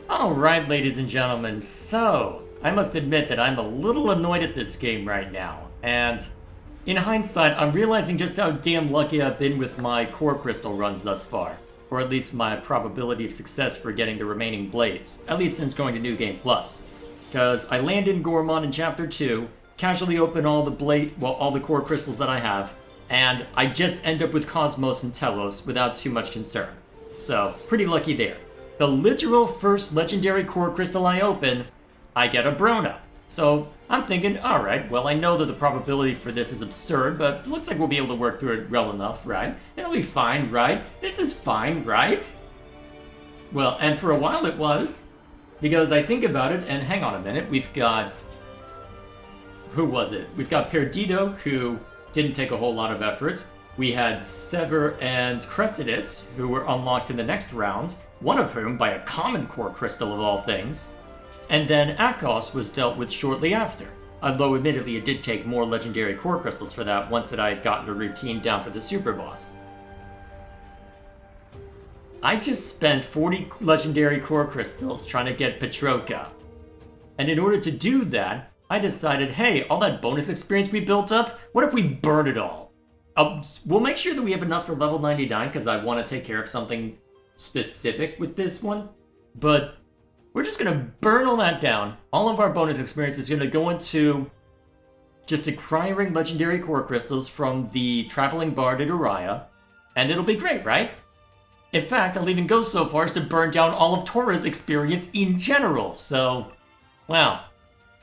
Alright, ladies and gentlemen, so I must admit that I'm a little annoyed at this game right now, and in hindsight, I'm realizing just how damn lucky I've been with my core crystal runs thus far, or at least my probability of success for getting the remaining blades, at least since going to New Game Plus. Because I land in Gormon in Chapter 2, casually open all the core crystals that I have, and I just end up with Cosmos and Telos without too much concern. So, pretty lucky there. The literal first legendary core crystal I open, I get a Brona. So, I'm thinking, alright, well I know that the probability for this is absurd, but looks like we'll be able to work through it well enough, right? It'll be fine, right? This is fine, right? Well, and for a while it was, because I think about it, and hang on a minute, we've got... Who was it? We've got Perdido, who didn't take a whole lot of effort. We had Sever and Crescidus, who were unlocked in the next round, one of whom by a common core crystal of all things. And then Akos was dealt with shortly after, although admittedly it did take more legendary core crystals for that once that I had gotten a routine down for the super boss. I just spent 40 legendary core crystals trying to get Petroka. And in order to do that, I decided, hey, all that bonus experience we built up, what if we burn it all? We'll make sure that we have enough for level 99 because I want to take care of something specific with this one. But we're just going to burn all that down. All of our bonus experience is going to go into just acquiring legendary core crystals from the Traveling Bard at Uriah. And it'll be great, right? In fact, I'll even go so far as to burn down all of Tora's experience in general. So, well,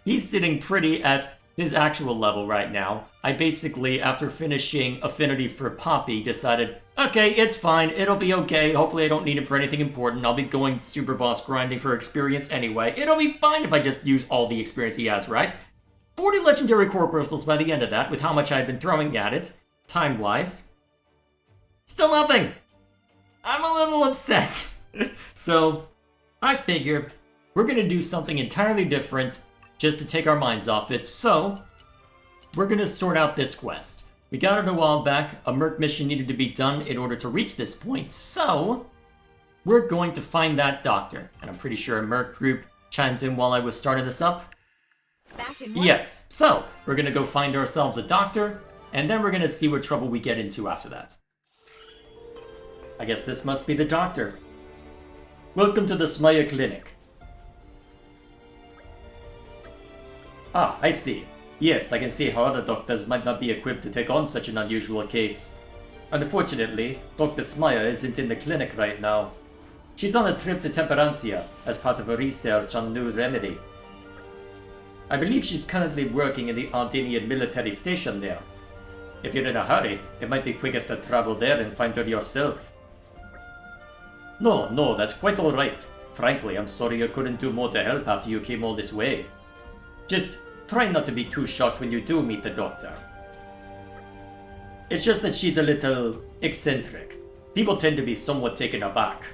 he's sitting pretty at his actual level right now. I basically, after finishing Affinity for Poppy, decided, okay, it's fine, it'll be okay, hopefully I don't need him for anything important, I'll be going super boss grinding for experience anyway, it'll be fine if I just use all the experience he has, right? 40 legendary core crystals by the end of that, with how much I've been throwing at it, time-wise. Still nothing! I'm a little upset. So, I figure we're gonna do something entirely different, just to take our minds off it, so we're gonna sort out this quest. We got it a while back, a Merc mission needed to be done in order to reach this point, so we're going to find that doctor. And I'm pretty sure a Merc group chimed in while I was starting this up. Yes, so we're gonna go find ourselves a doctor, and then we're gonna see what trouble we get into after that. I guess this must be the doctor. Welcome to the Smaya Clinic. Ah, I see. Yes, I can see how other doctors might not be equipped to take on such an unusual case. Unfortunately, Dr. Smaya isn't in the clinic right now. She's on a trip to Temperancia as part of a research on new remedy. I believe she's currently working in the Ardenian military station there. If you're in a hurry, it might be quickest to travel there and find her yourself. No, that's quite alright. Frankly, I'm sorry you couldn't do more to help after you came all this way. Just try not to be too shocked when you do meet the doctor. It's just that she's a little eccentric. People tend to be somewhat taken aback.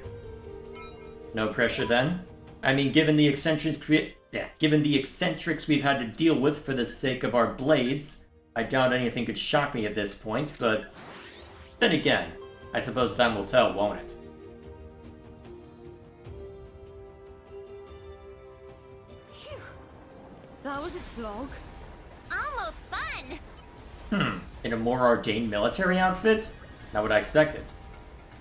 No pressure then? I mean, given the eccentrics we've had to deal with for the sake of our blades, I doubt anything could shock me at this point, but then again, I suppose time will tell, won't it? That was a slog. Almost fun! In a more ordained military outfit? Not what I expected.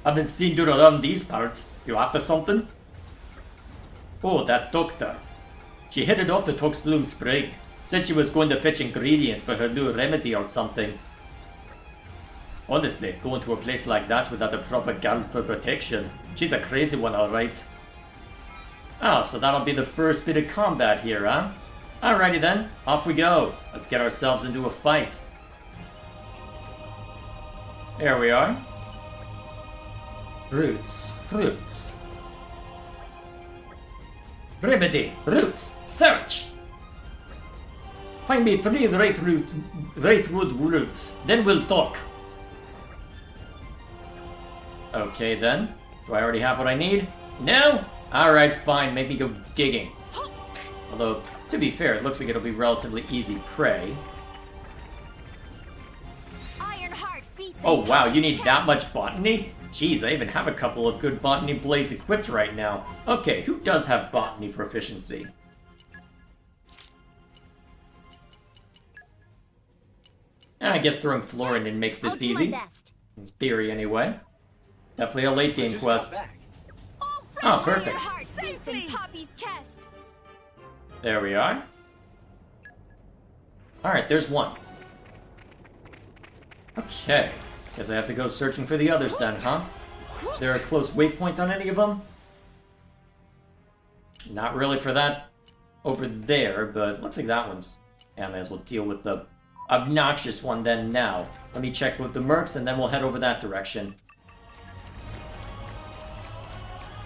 Haven't seen you around these parts. You after something? Oh, that doctor. She headed off to Toxbloom Spring. Said she was going to fetch ingredients for her new remedy or something. Honestly, going to a place like that without a proper guard for protection. She's a crazy one, alright. Ah, so that'll be the first bit of combat here, huh? Alrighty then, off we go. Let's get ourselves into a fight. Here we are. Roots. Remedy, roots, search! Find me 3 Wraithwood roots, then we'll talk. Okay then, do I already have what I need? No? Alright, fine, make me go digging. Although, to be fair, it looks like it'll be relatively easy prey. Ironheart beats Oh wow, you need that much botany? Jeez, I even have a couple of good botany blades equipped right now. Okay, who does have botany proficiency? And I guess throwing Florin in makes this easy. In theory, anyway. Definitely a late game quest. Oh, perfect. There we are. Alright, there's one. Okay. Guess I have to go searching for the others then, huh? Is there a close waypoint on any of them? Not really for that over there, but looks like that one's... Yeah, I may as well deal with the obnoxious one then now. Let me check with the mercs and then we'll head over that direction.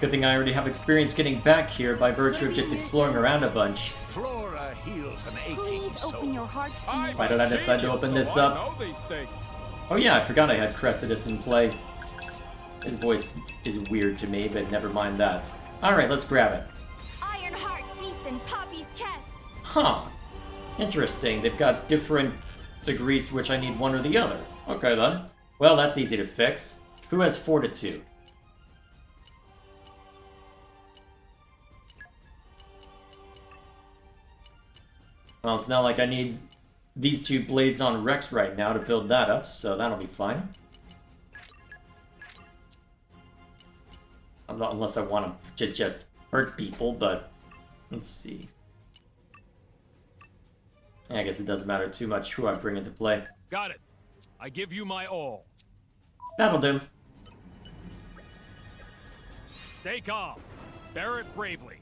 Good thing I already have experience getting back here by virtue of just exploring around a bunch. Flora heals an aching Please open your hearts to me. Why did I decide to open this up? Oh yeah, I forgot I had Cressidus in play. His voice is weird to me, but never mind that. Alright, let's grab it. Iron heart beats in Poppy's chest. Huh. Interesting. They've got different degrees to which I need one or the other. Okay then. Well, that's easy to fix. Who has Fortitude? Well, it's not like I need these two blades on Rex right now to build that up, so that'll be fine. I'm not, unless I want to just hurt people, but let's see. Yeah, I guess it doesn't matter too much who I bring into play. Got it. I give you my all. That'll do. Stay calm. Bear it bravely.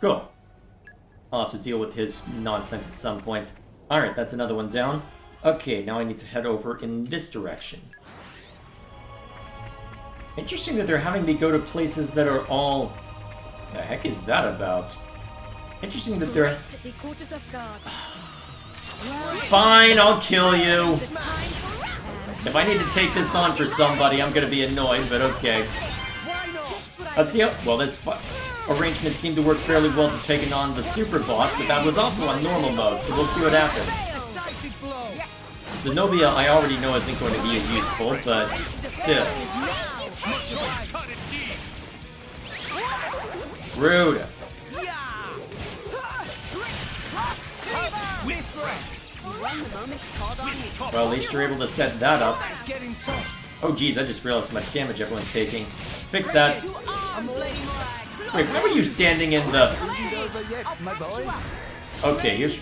Cool. I'll have to deal with his nonsense at some point. Alright, that's another one down. Okay, now I need to head over in this direction. Interesting that they're having me go to places that are all... The heck is that about? Interesting that they're... Fine, I'll kill you! If I need to take this on for somebody, I'm gonna be annoyed, but okay. Let's see how... Well, this arrangement seemed to work fairly well to taking on the super boss, but that was also on normal mode, so we'll see what happens. Zenobia I already know isn't going to be as useful, but still. Rude. Well, at least you're able to set that up. Oh geez, I just realized how much damage everyone's taking. Fix that. Wait, why were you standing in the... Okay, here's...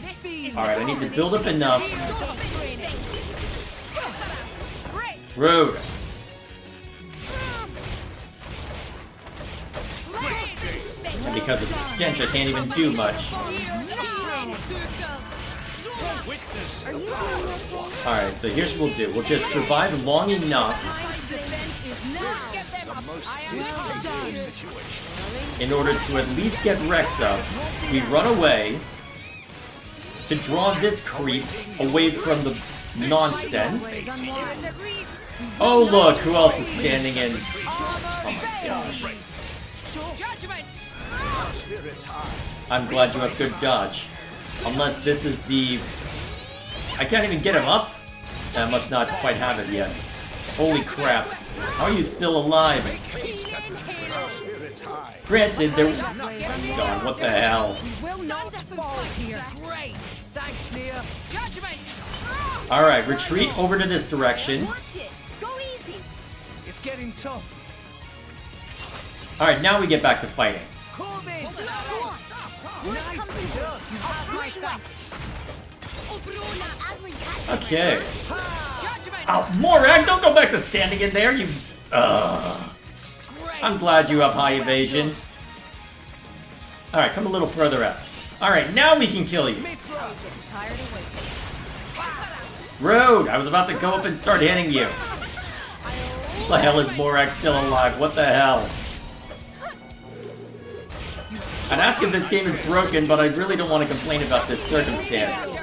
Alright, I need to build up enough. Rude. And because of stench, I can't even do much. Alright, so here's what we'll do. We'll just survive long enough in order to at least get Rex up. We run away to draw this creep away from the nonsense. Oh look, who else is standing in? Oh my gosh. I'm glad you have good dodge. Unless this is the... I can't even get him up? I must not quite have it yet. Holy crap. How are you still alive? Granted, there... God, what the hell? Alright, retreat over to this direction. It's getting tough. Alright, now we get back to fighting. Okay. Oh, Morag, don't go back to standing in there, you... I'm glad you have high evasion. Alright, come a little further out. Alright, now we can kill you. Rude! I was about to go up and start hitting you. The hell is Morag still alive? What the hell? I'd ask if this game is broken, but I really don't want to complain about this circumstance.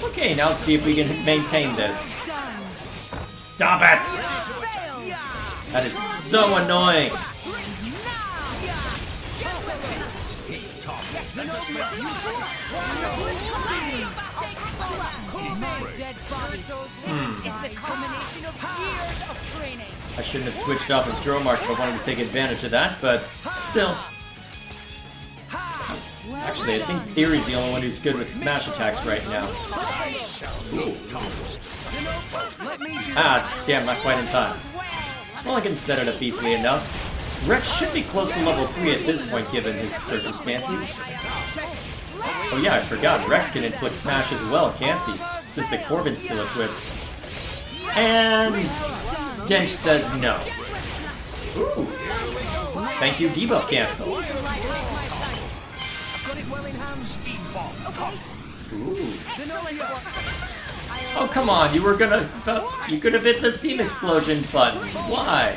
Okay, now see if we can maintain this. Stop it! That is so annoying. Dead body. This is the culmination of years of training. I shouldn't have switched off of Dromark if I wanted to take advantage of that, but still. Actually, I think Theory's the only one who's good with smash attacks right now. Ah, damn, not quite in time. Well, I can set it up easily enough. Rex should be close to level 3 at this point, given his circumstances. Oh yeah, I forgot. Rex can inflict smash as well, can't he? Since the Corbin's still equipped. And Stench says no. Ooh. Thank you, debuff cancel. Ooh. Oh come on, you were gonna... you could have hit the steam explosion button. Why?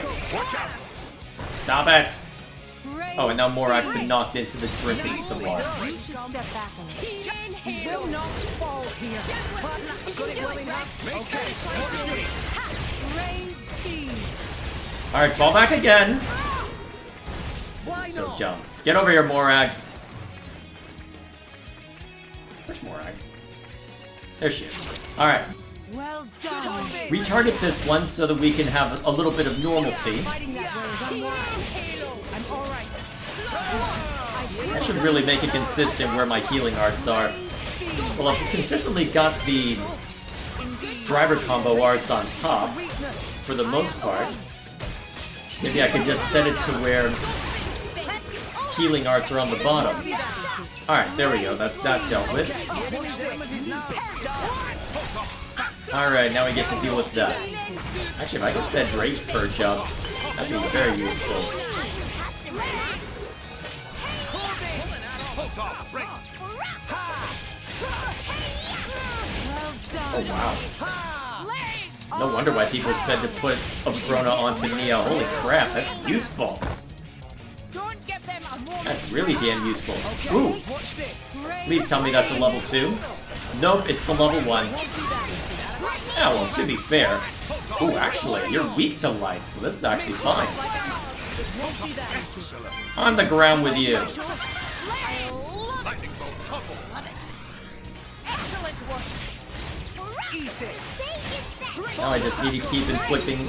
Stop it! Oh, and now Morak's been knocked into the drinking some more. Alright, fall back again! This is so dumb. Get over here, Morag! Where's Morag? There she is. Alright. Well done. Retarget this one so that we can have a little bit of normalcy. That should really make it consistent where my healing arts are. Well, I've consistently got the driver combo arts on top, for the most part. Maybe I could just set it to where healing arts are on the bottom. Alright, there we go, that's that dealt with. Alright, now we get to deal with that. Actually, if I could set Rage Purge up, that'd be very useful. Oh wow. No wonder why people said to put a Brona onto Nia. Holy crap, that's useful. That's really damn useful. Ooh! Please tell me that's a level 2. Nope, it's the level 1. Yeah, well, to be fair. Ooh, actually, you're weak to light, so this is actually fine. On the ground with you. Now I just need to keep inflicting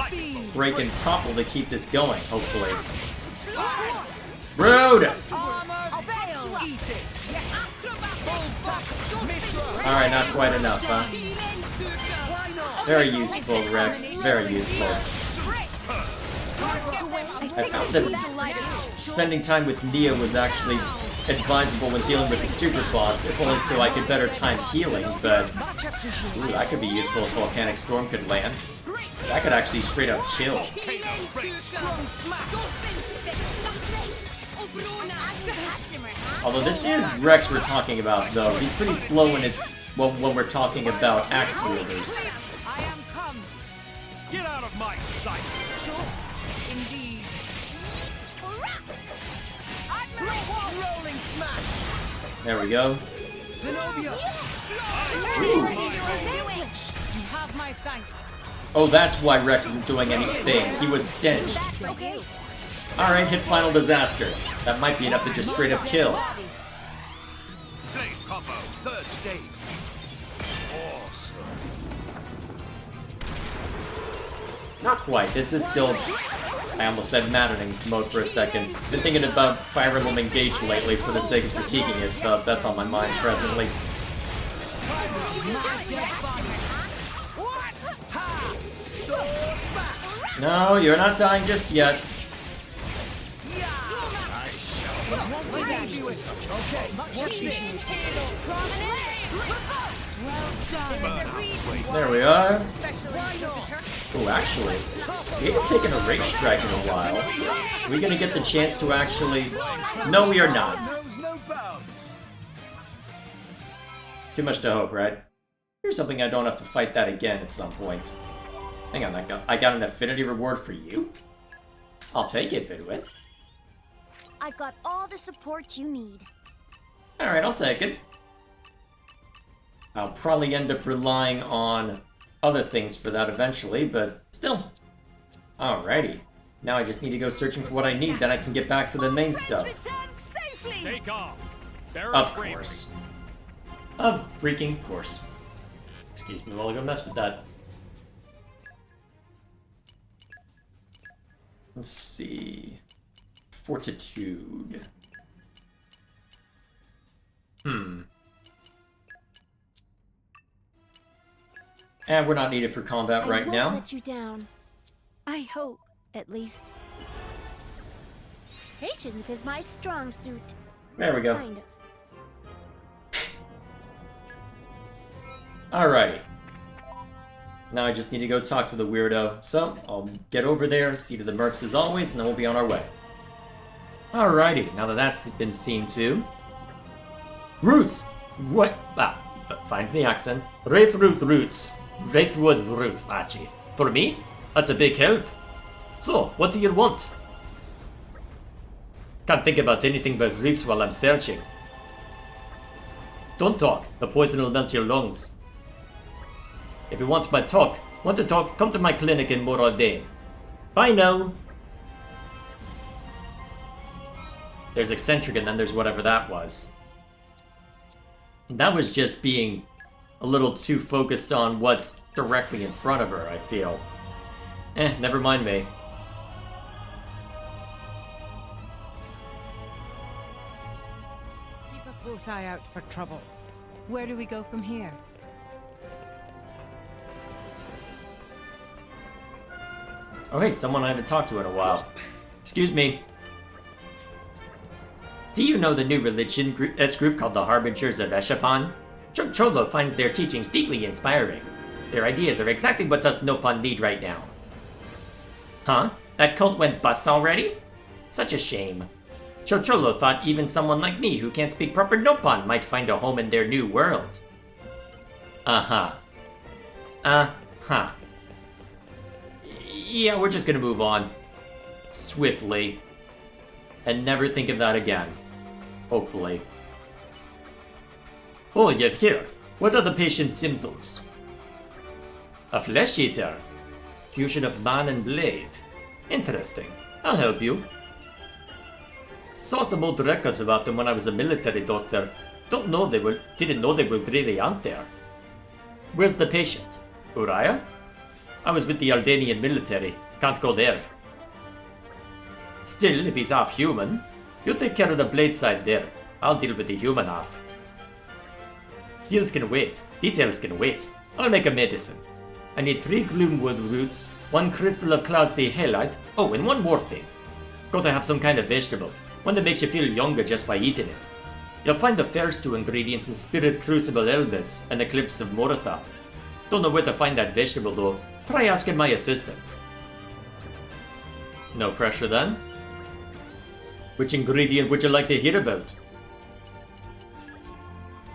break and topple to keep this going, hopefully. Rude! Alright, not quite enough, huh? Very useful, Rex. Very useful. I found that spending time with Nia was actually advisable when dealing with the super boss, if only so I could better time healing, but... Ooh, that could be useful if Volcanic Storm could land. That could actually straight up kill. Although this is Rex we're talking about, though. He's pretty slow when it's when we're talking about axe wielders. Get out of my sight! Indeed. There we go. You have my thanks. Oh, that's why Rex isn't doing anything. He was stenched. Alright, hit Final Disaster. That might be enough to just straight up kill. Blade combo, third stage. Awesome. Not quite. This is still... I almost said maddening mode for a second. Been thinking about Fire Emblem Engage lately for the sake of critiquing it, so that's on my mind presently. No, you're not dying just yet. There we are. Oh, actually, we haven't taken a Rage Strike in a while. Are we gonna get the chance to actually... No, we are not. Too much to hope, right? Here's something I don't have to fight that again at some point. Hang on, I got an affinity reward for you? I'll take it, Bidwin. I've got all the support you need. Alright, I'll take it. I'll probably end up relying on other things for that eventually, but still. Alrighty. Now I just need to go searching for what I need, then I can get back to the main stuff. Take off! Bear Of it bravely. course. Of freaking course. Excuse me while I go mess with that. Let's see. Fortitude. And we're not needed for combat right I won't now. let you down. I hope, at least. Patience is my strong suit. There we go. Kind of. Alrighty. Now I just need to go talk to the weirdo. So, I'll get over there, see to the mercs as always, and then we'll be on our way. Alrighty, now that that's been seen to. Roots! What? Find the accent. Wraithroot roots. Wraithwood roots. Ah, jeez. For me? That's a big help. So, what do you want? Can't think about anything but roots while I'm searching. Don't talk. The poison will melt your lungs. If you want to talk, come to my clinic in Moraldain. Bye now. There's eccentric and then there's whatever that was. That was just being a little too focused on what's directly in front of her, I feel. Never mind me. Keep a close eye out for trouble. Where do we go from here? Oh hey, someone I haven't talked to in a while. Excuse me. Do you know the new religion group called the Harbingers of Eshapan? Cholo finds their teachings deeply inspiring. Their ideas are exactly what us Nopon need right now. Huh? That cult went bust already? Such a shame. Cholo thought even someone like me who can't speak proper Nopon might find a home in their new world. Uh-huh. Uh-huh. Yeah, we're just gonna move on. Swiftly. And never think of that again. Hopefully. Oh, yet here. What are the patient's symptoms? A flesh eater. Fusion of man and blade. Interesting. I'll help you. Saw some old records about them when I was a military doctor. Didn't know they were really out there. Where's the patient? Uriah? I was with the Aldanian military. Can't go there. Still, if he's half human, you take care of the blade side there. I'll deal with the human half. Deals can wait. Details can wait. I'll make a medicine. I need 3 gloomwood roots, 1 crystal of cloudsea halite. Oh, and one more thing. Gotta have some kind of vegetable. One that makes you feel younger just by eating it. You'll find the first 2 ingredients in Spirit Crucible Elbis and Eclipse of Moratha. Don't know where to find that vegetable though. Try asking my assistant. No pressure then. Which ingredient would you like to hear about?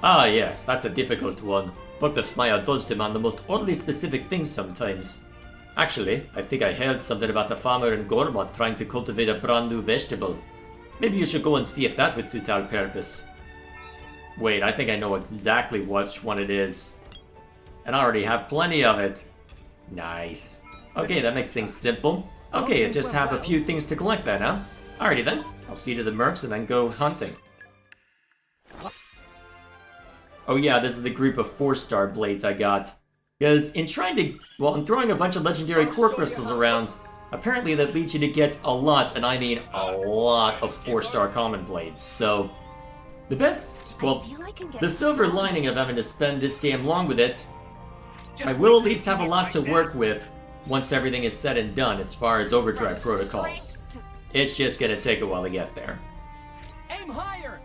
Ah yes, that's a difficult one. Dr. Smire does demand the most oddly specific things sometimes. Actually, I think I heard something about a farmer in Gormod trying to cultivate a brand new vegetable. Maybe you should go and see if that would suit our purpose. Wait, I think I know exactly which one it is. And I already have plenty of it. Nice. Okay, that makes things simple. Okay, let's just have a few things to collect then, huh? Alrighty then. I'll see to the mercs and then go hunting. Oh yeah, this is the group of 4-star blades I got. Because in trying throwing a bunch of legendary core crystals around, apparently that leads you to get a lot, and I mean a lot of 4-star common blades, so... The best, well, the silver lining of having to spend this damn long with it, I will at least have a lot to work with once everything is said and done as far as overdrive protocols. It's just gonna take a while to get there. Aim higher!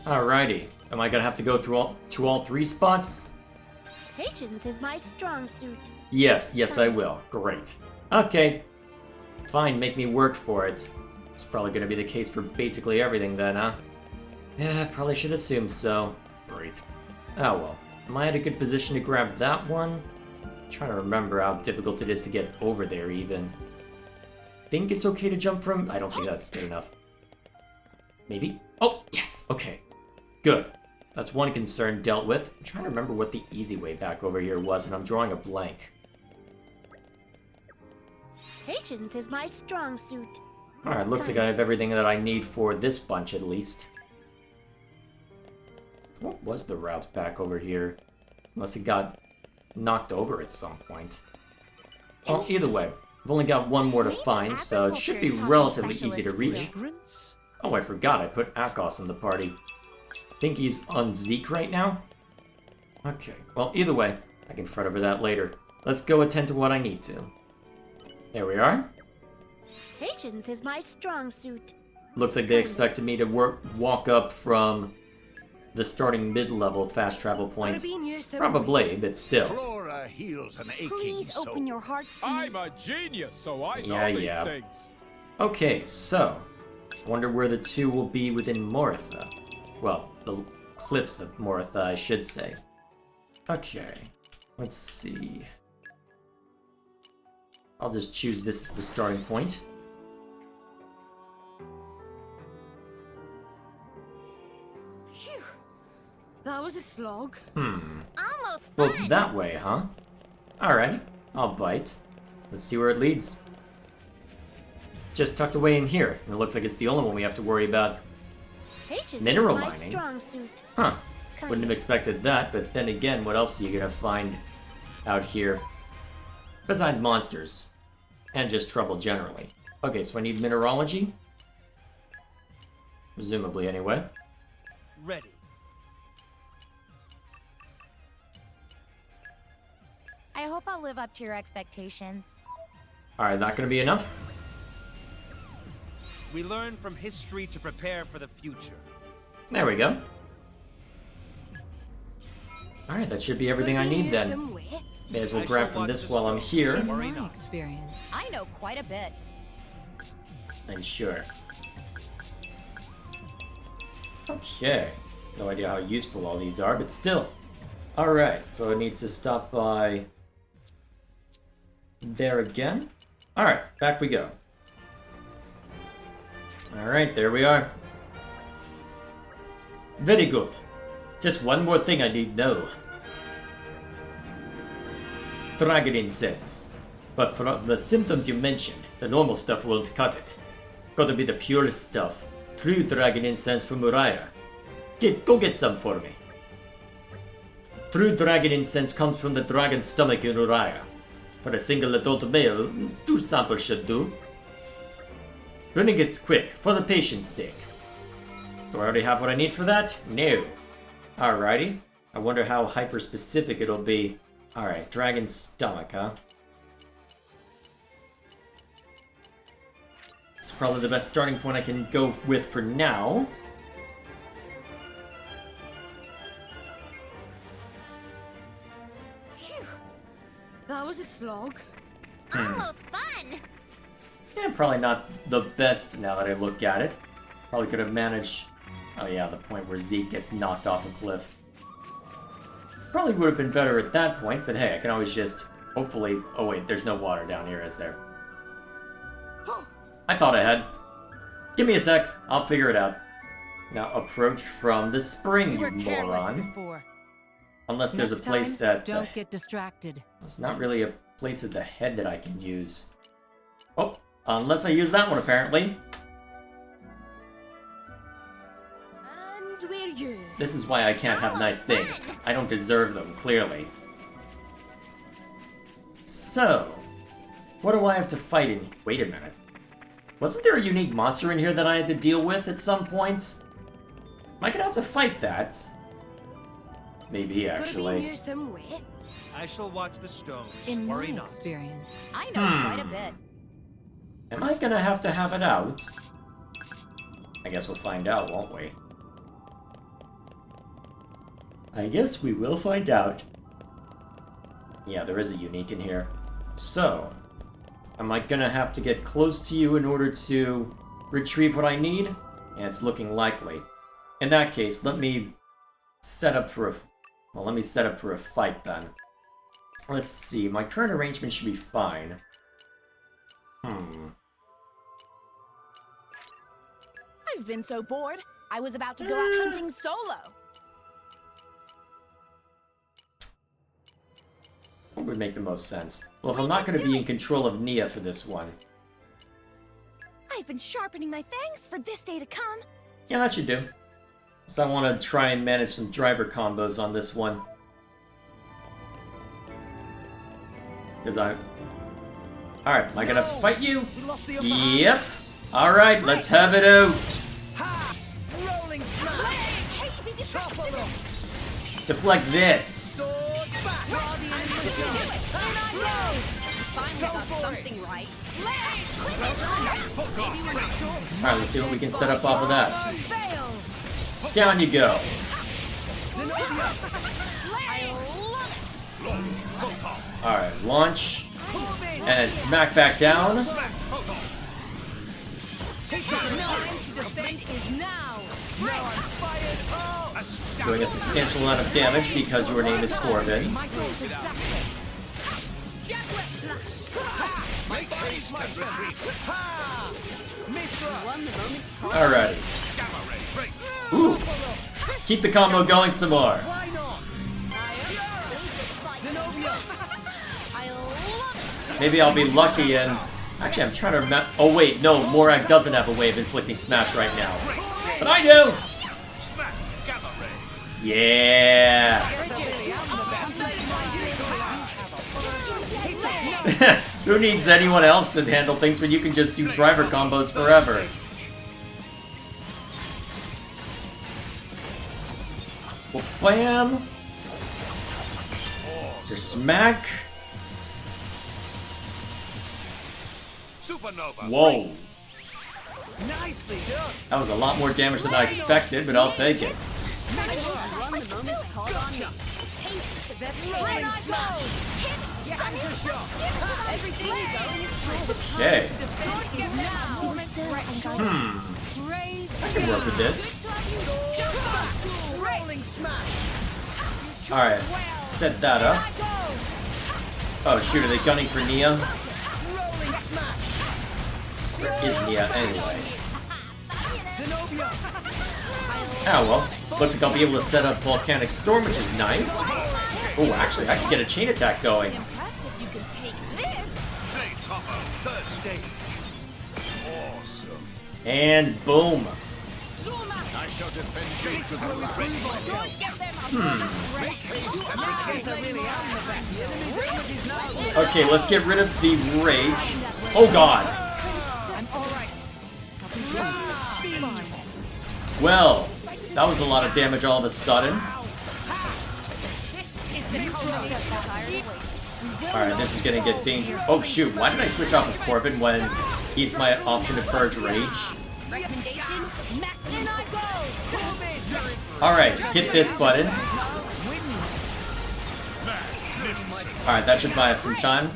Alrighty. Am I gonna have to go through all 3 spots? Patience is my strong suit. Yes, I will. Great. Okay. Fine, make me work for it. It's probably gonna be the case for basically everything then, huh? Yeah, probably should assume so. Great. Oh well. Am I at a good position to grab that one? I'm trying to remember how difficult it is to get over there even. Think it's okay to jump from? I don't think that's good enough. Maybe? Oh, yes! Okay. Good. That's one concern dealt with. I'm trying to remember what the easy way back over here was, and I'm drawing a blank. Patience is my strong suit. Alright, looks like I have everything that I need for this bunch at least. What was the route back over here? Unless it got knocked over at some point. Well, either way, I've only got one more to find, so it should be relatively easy to reach. Oh, I forgot I put Akos in the party. I think he's on Zeke right now? Okay, well, either way, I can fret over that later. Let's go attend to what I need to. There we are. Patience is my strong suit. Looks like they expected me to walk up from the starting mid-level fast travel point. Probably, but still. Flora heals an aching Please soul. open your hearts to I'm me. a genius, so I Yeah, know these yeah. things. Okay, so, I wonder where the two will be within Moritha. Well, the cliffs of Moritha, I should say. Okay, let's see. I'll just choose this as the starting point. Phew. That was a slog. Almost Well, fun. that way, huh? Alrighty, I'll bite. Let's see where it leads. Just tucked away in here, and it looks like it's the only one we have to worry about. Patience Mineral is my mining? strong suit. Huh. Wouldn't have expected that, but then again, what else are you gonna find out here? Besides monsters. And just trouble generally. Okay, so I need mineralogy. Presumably, anyway. Ready. I hope I'll live up to your expectations. Alright, not gonna be enough? We learn from history to prepare for the future. There we go. Alright, that should be everything I need then. May as well I grab shall from watch this the while I'm stone. here. In Worry my not. experience, I know quite a bit. And sure. Okay. No idea how useful all these are, but still. Alright, so I need to stop by there again. Alright, back we go. Alright, there we are. Very good. Just one more thing I need to know. Dragon incense. But for the symptoms you mentioned, the normal stuff won't cut it. Gotta be the purest stuff. True dragon incense from Uriah. Go get some for me. True dragon incense comes from the dragon's stomach in Uriah. For a single adult male, 2 samples should do. Bring it quick, for the patient's sake. Do I already have what I need for that? No. Alrighty. I wonder how hyper-specific it'll be. Alright, dragon's stomach, huh? It's probably the best starting point I can go with for now. phew. That was a slog. Almost fun. Yeah, probably not the best now that I look at it. Probably could have managed... Oh yeah, the point where Zeke gets knocked off a cliff. Probably would have been better at that point, but hey, I can always just... Hopefully... Oh wait, there's no water down here, is there? I thought I had. Give me a sec, I'll figure it out. Now approach from the spring, You you were careless moron. before. Unless there's Next a place time, that... don't get distracted. There's not really a place at the head that I can use. Oh, unless I use that one apparently. And we're you. This is why I can't have nice things. I don't deserve them, clearly. So, what do I have to fight in... Wait a minute. Wasn't there a unique monster in here that I had to deal with at some point? Am I gonna have to fight that? Maybe, actually. somewhere. I shall watch the stones. In my Worry not. experience, I know quite a bit. Am I gonna have to have it out? I guess we'll find out, won't we? I guess we will find out. Yeah, there is a unique in here. So, am I gonna have to get close to you in order to retrieve what I need? Yeah, it's looking likely. In that case, let me set up for a... Well, let me set up for a fight then. Let's see, my current arrangement should be fine. I've been so bored. I was about to go out hunting solo. What would make the most sense? Well, if I'm not going to be in control of Nia for this one... I've been sharpening my fangs for this day to come. Yeah, that should do. So I want to try and manage some driver combos on this one. Because Alright, am I gonna have to fight you? Yep. Alright, let's have it out. Rolling smash. Deflect this. Finally got something right. Alright, let's see what we can set up off of that. Down you go. Alright, launch. And then smack back down. Doing a substantial amount of damage because your name is Corbin. Alrighty. Ooh! Keep the combo going some more. Maybe I'll be lucky and... Actually, I'm trying to remember... Oh wait, no, Morag doesn't have a way of inflicting smash right now. But I do! Yeah! Who needs anyone else to handle things when you can just do driver combos forever? Well, bam! Your smack. Supernova. Whoa. Nicely done. That was a lot more damage than I expected, but I'll take it. Okay. I can work with this. Alright, set that up. Oh shoot, are they gunning for Nia? Where is Nia anyway? Oh well, looks like I'll be able to set up Volcanic Storm, which is nice. Oh, actually, I can get a chain attack going. And boom. Okay, let's get rid of the rage. Oh god. Well, that was a lot of damage all of a sudden. Alright, this is gonna get dangerous. Oh shoot, why did I switch off with Corbin when he's my option to purge rage? Alright, hit this button. Alright, that should buy us some time.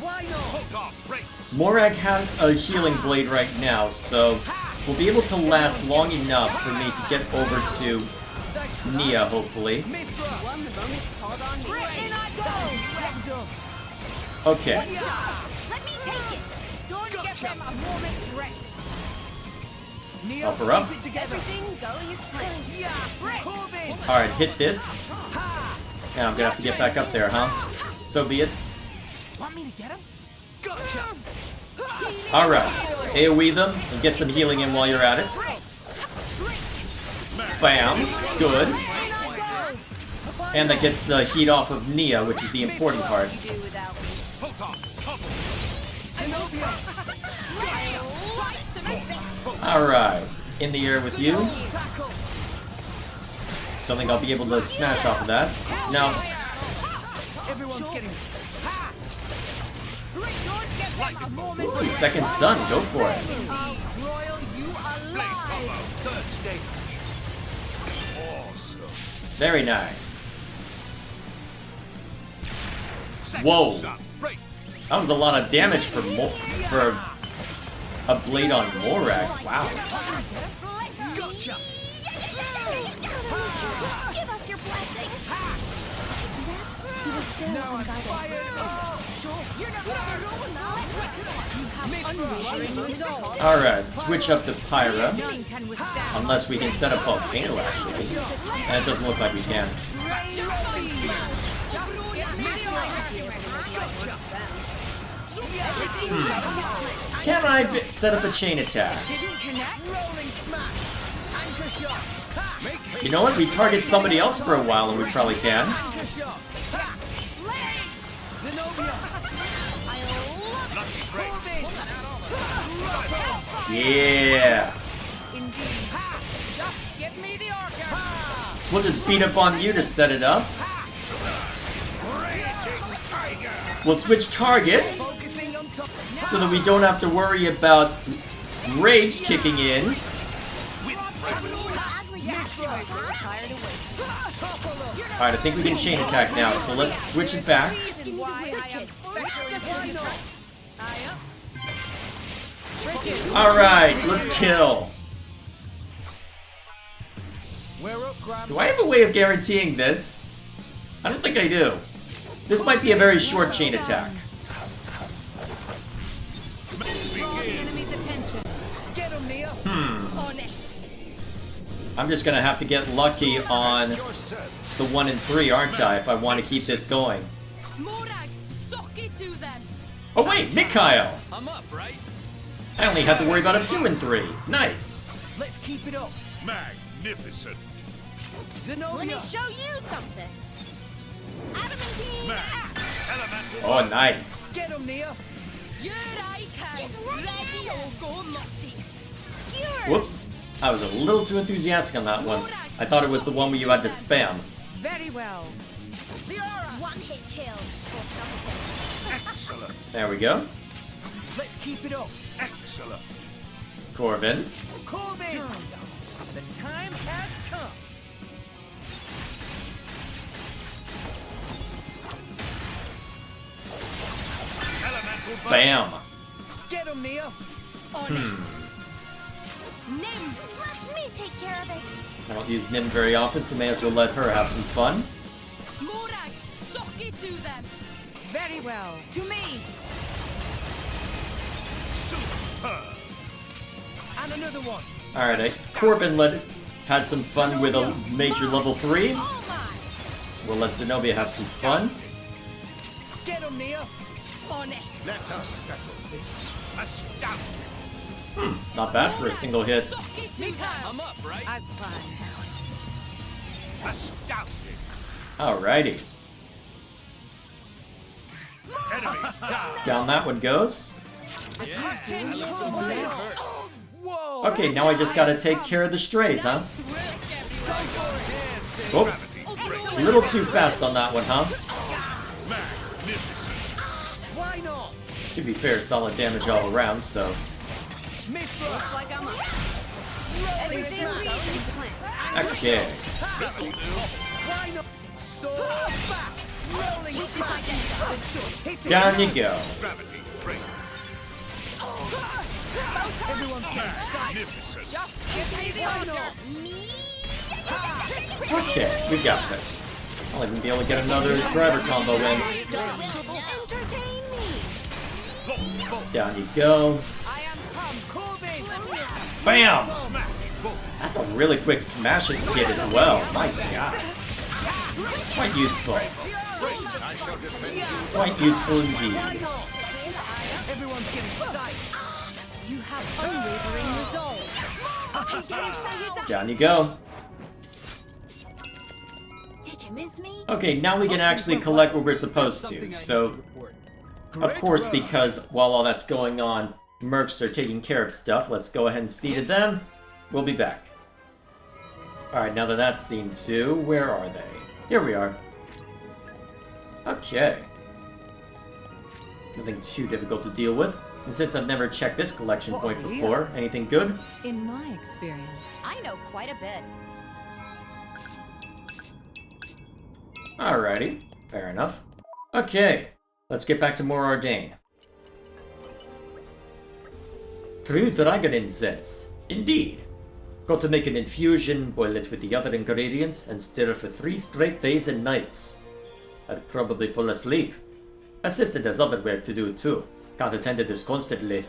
Morag has a healing blade right now, so we'll be able to last long enough for me to get over to Nia, hopefully. Okay. Help her up. Alright, hit this. Now I'm gonna have to get back up there, huh? So be it. Alright, AoE them and get some healing in while you're at it. Bam, good. And that gets the heat off of Nia, which is the important part. Alright, in the air with you. Don't think I'll be able to smash off of that. Now, ooh, second sun, go for it. Very nice. Whoa. That was a lot of damage for a blade on Morag. Wow. Give us your blessing. Alright, switch up to Pyra. Unless we can set up Volcano, actually. And it doesn't look like we can. Can I set up a chain attack? You know what? We target somebody else for a while and we probably can. Yeah. Just give me the order. We'll just beat up on you to set it up. We'll switch targets so that we don't have to worry about rage kicking in. Alright, I think we can chain attack now, so let's switch it back. Alright, let's kill. Do I have a way of guaranteeing this? I don't think I do. This might be a very short chain attack. I'm just gonna have to get lucky on the 1 and 3, aren't I, if I want to keep this going. Oh wait, Mikhail! I'm up, right? I only have to worry about a 2 and 3. Nice. Let's keep it up. Magnificent. Let me show you something. Adamantine axe. Elemental. Oh, nice. Get him, Nia. Here I come. Just ready or go nutty. Whoops. I was a little too enthusiastic on that one. I thought it was the one where you had to spam. Very well. One hit kill. Excellent. There we go. Let's keep it up. Excellent. Corbin. Corbin! The time has come. Elemental. Bam. Get him, Nia. On Nim, let me take care of it. I don't use Nim very often, so may as well let her have some fun. Morag, suck it to them. Very well. To me. Superb. And another one. Alright, Corbin had some fun with a major level 3. All mine. So we'll let Zenobia have some fun. Get him, Nia. On it. Let us settle this. Astounding. Not bad for a single hit. Suck it to them. I'm up, right? As planned. Astounding. Alrighty. Enemies down. Down that one goes. Whoa! Okay, now I just gotta take care of the strays, huh? Oh, a little too fast on that one, huh? Magnificent. Why not? To be fair, solid damage all around, so... Mithra. Like I'm up. Everything we plan. Okay. This'll do. Why not? So back. Rolling smash. Hit it. Down you go. Gravity. Break. Everyone's getting excited. Magnificent. Just give me the order. Okay, we got this. I'll even be able to get another driver combo in. Entertain me. Down you go. I am come. Corbin. Bam! Smash. Boom. That's a really quick smashing hit as well. My god. Quite useful. I shall defend you. Quite useful indeed. Everyone's getting excited. You have unwavering resolve. Down you go. Did you miss me? Okay, now we can actually collect what we're supposed to. So, of course, because while all that's going on, mercs are taking care of stuff. Let's go ahead and see to them. We'll be back. Alright, now that that's seen to, where are they? Here we are. Okay. Nothing too difficult to deal with. And since I've never checked this collection point before, anything good? In my experience, I know quite a bit. Alrighty, fair enough. Okay, let's get back to more Ardain. True dragon incense. Indeed. Got to make an infusion, boil it with the other ingredients, and stir for 3 straight days and nights. I'd probably fall asleep. Assistant has other work to do too. Can't attend to this constantly.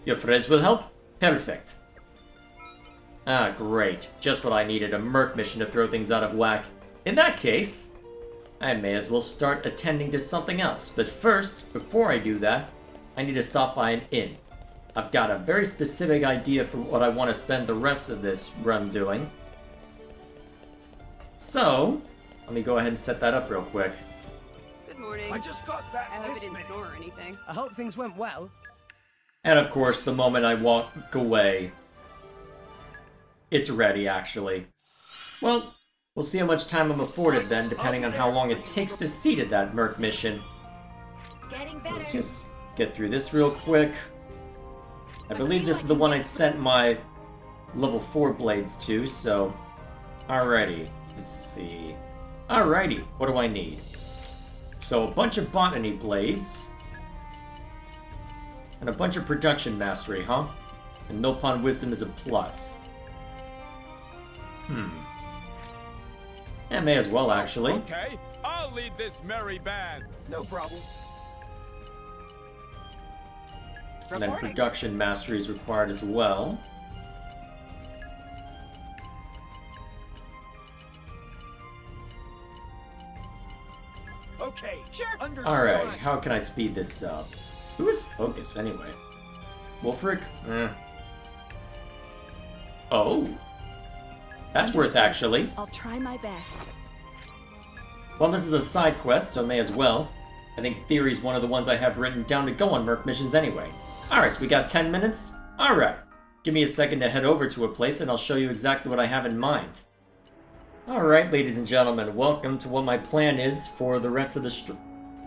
Your friends will help? Perfect. Ah, great. Just what I needed, a merc mission to throw things out of whack. In that case, I may as well start attending to something else. But first, before I do that, I need to stop by an inn. I've got a very specific idea for what I want to spend the rest of this run doing. So, let me go ahead and set that up real quick. Good morning. I just got back I hope this it didn't minute. snore or anything. I hope things went well. And of course, the moment I walk away, it's ready, actually. Well, we'll see how much time I'm afforded then, depending on how long it takes to see to that Merc mission. Getting better. Let's just get through this real quick. I believe this is the one I sent my level 4 blades to, so... Alrighty, let's see... Alrighty, what do I need? So, a bunch of botany blades... And a bunch of production mastery, huh? And Milpon wisdom is a plus. Yeah, may as well, actually. Okay, I'll lead this merry band. No problem. And then production mastery is required as well. Okay, Sure. understood. Alright, how can I speed this up? Who is Focus, anyway? Wolfric? Oh. That's worth, actually. I'll try my best. Well, this is a side quest, so may as well. I think Theory's one of the ones I have written down to go on Merc missions anyway. Alright, so we got 10 minutes? Alright. Give me a second to head over to a place and I'll show you exactly what I have in mind. Alright, ladies and gentlemen, welcome to what my plan is for the rest of the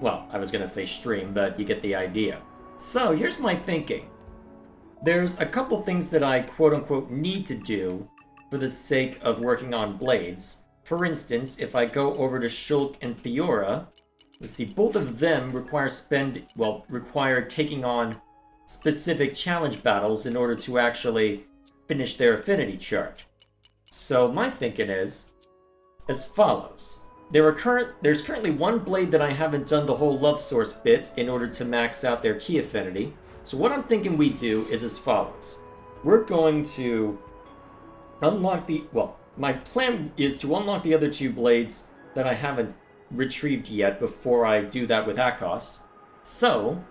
well, I was gonna say stream, but you get the idea. So, here's my thinking. There's a couple things that I quote-unquote need to do for the sake of working on blades. For instance, if I go over to Shulk and Fiora, let's see, both of them require taking on specific challenge battles in order to actually finish their affinity chart. So my thinking is as follows. There's currently one blade that I haven't done the whole love source bit in order to max out their key affinity. So what I'm thinking we do is as follows. We're going to unlock my plan is to unlock the other two blades that I haven't retrieved yet before I do that with Akos. So,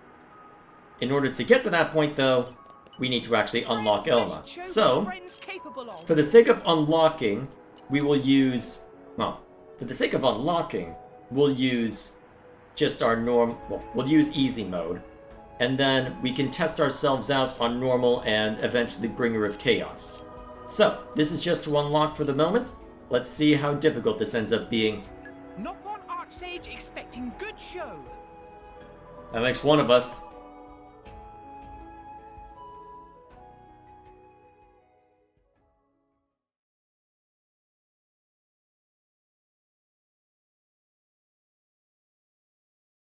in order to get to that point though, we need to actually unlock Elma. So, for the sake of unlocking, we'll use just our we'll use easy mode. And then we can test ourselves out on normal and eventually Bringer of Chaos. So, this is just to unlock for the moment. Let's see how difficult this ends up being. Not one Archsage expecting good show. That makes one of us.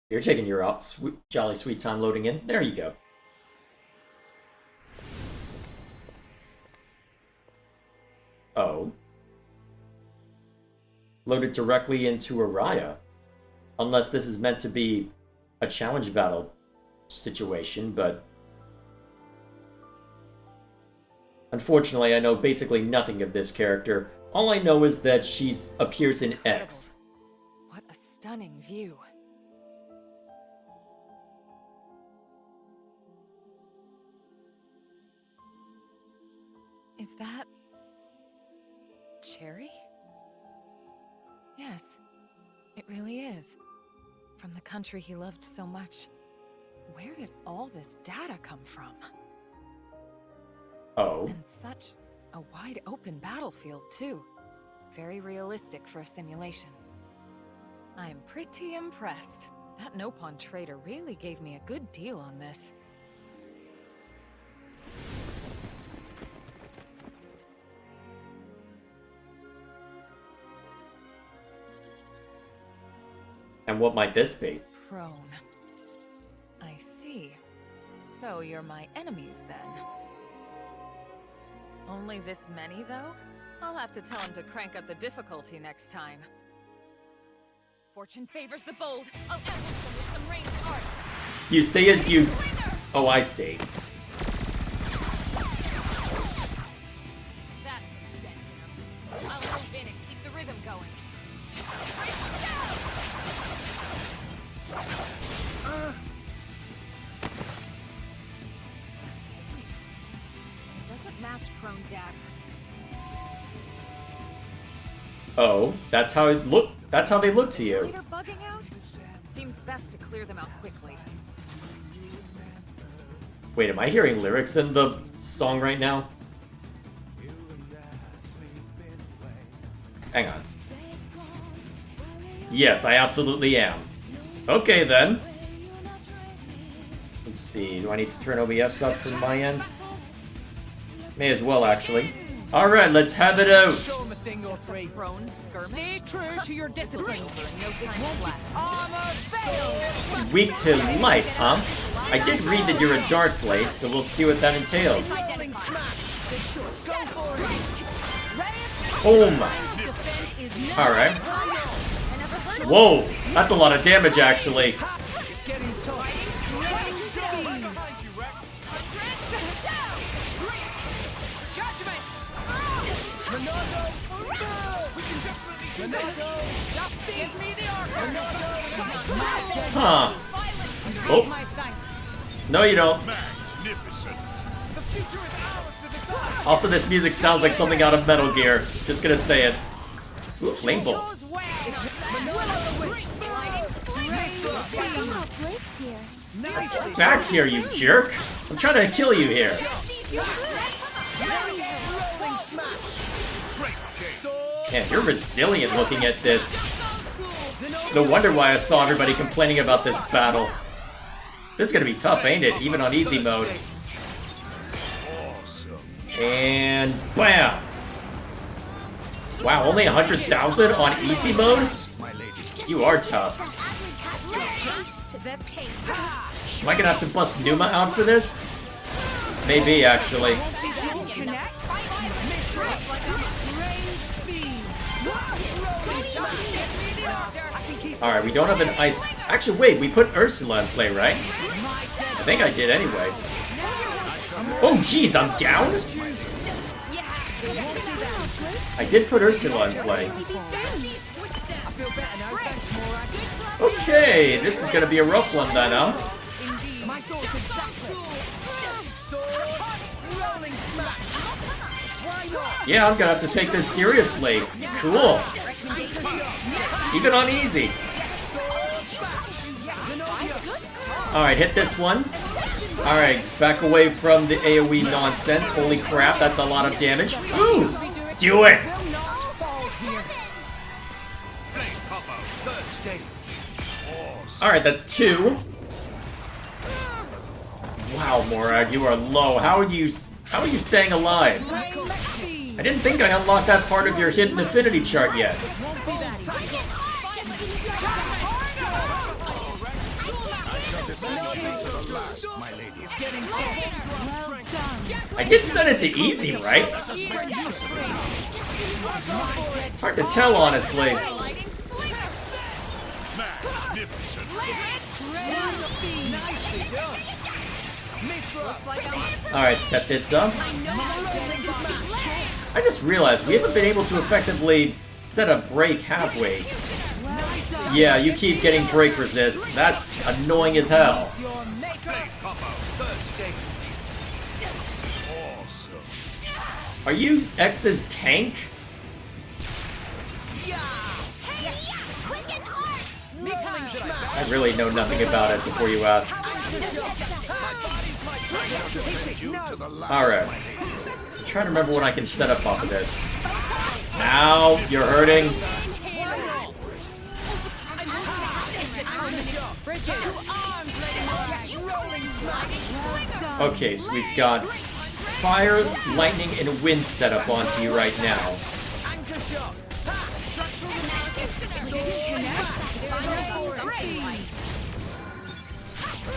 You're taking your jolly sweet time loading in. There you go. Oh. Loaded directly into Araya. Unless this is meant to be a challenge battle situation, but... Unfortunately, I know basically nothing of this character. All I know is that she appears in X. What a stunning view. Is that... Cherry? Yes, it really is. From the country he loved so much. Where did all this data come from? Oh. And such a wide open battlefield, too. Very realistic for a simulation. I'm pretty impressed. That Nopon trader really gave me a good deal on this. And what might this be? Prone. I see. So you're my enemies, then. Only this many, though? I'll have to tell him to crank up the difficulty next time. Fortune favors the bold. I'll ambush them with some ranged arts. You say as you... Oh, I see. That dent him. I'll move in and keep the rhythm going. Oh, that's how it look. That's how they look to you. Later bugging out? Seems best to clear them out quickly. Wait, am I hearing lyrics in the song right now? Hang on. Yes, I absolutely am. Okay, then. Let's see, do I need to turn OBS up from my end? May as well, actually. Alright, let's have it out! Show 'em a thing or three. Prone skirmish. Stay true to your discipline. No time flat. Armor failed. Weak to light, huh? I did read that you're a dark blade, so we'll see what that entails. Rolling smash. Go for it. Boom! Alright. Whoa! That's a lot of damage, actually. It's getting tough. Huh. Oh. No, you don't. Magnificent. Also, this music sounds like something out of Metal Gear. Just gonna say it. Ooh, Flame Bolt. Back here, you jerk! I'm trying to kill you here. Man, you're resilient looking at this. No wonder why I saw everybody complaining about this battle. This is gonna be tough, ain't it? Even on easy mode. And bam! Wow, only 100,000 on easy mode? You are tough. Am I gonna have to bust Numa out for this? Maybe, actually. Alright, we don't have an ice... Actually, wait, we put Ursula in play, right? I think I did anyway. Oh, jeez, I'm down? I did put Ursula in play. Okay, this is gonna be a rough one then, huh? Yeah, I'm gonna have to take this seriously. Cool. Even on easy. Alright, hit this one. Alright, back away from the AoE nonsense. Holy crap, that's a lot of damage. Ooh! Do it! Alright, that's 2. Wow, Morag, you are low. How are you staying alive? I didn't think I unlocked that part of your hidden affinity chart yet. I did set it to easy, right? It's hard to tell, honestly. Alright, set this up. I just realized we haven't been able to effectively set a break, have we? Yeah, you keep getting break resist. That's annoying as hell. Are you X's tank? I really know nothing about it before you ask. Alright. I'm trying to remember what I can set up off of this. Ow, you're hurting. Okay, so we've got fire, lightning, and wind set up onto you right now.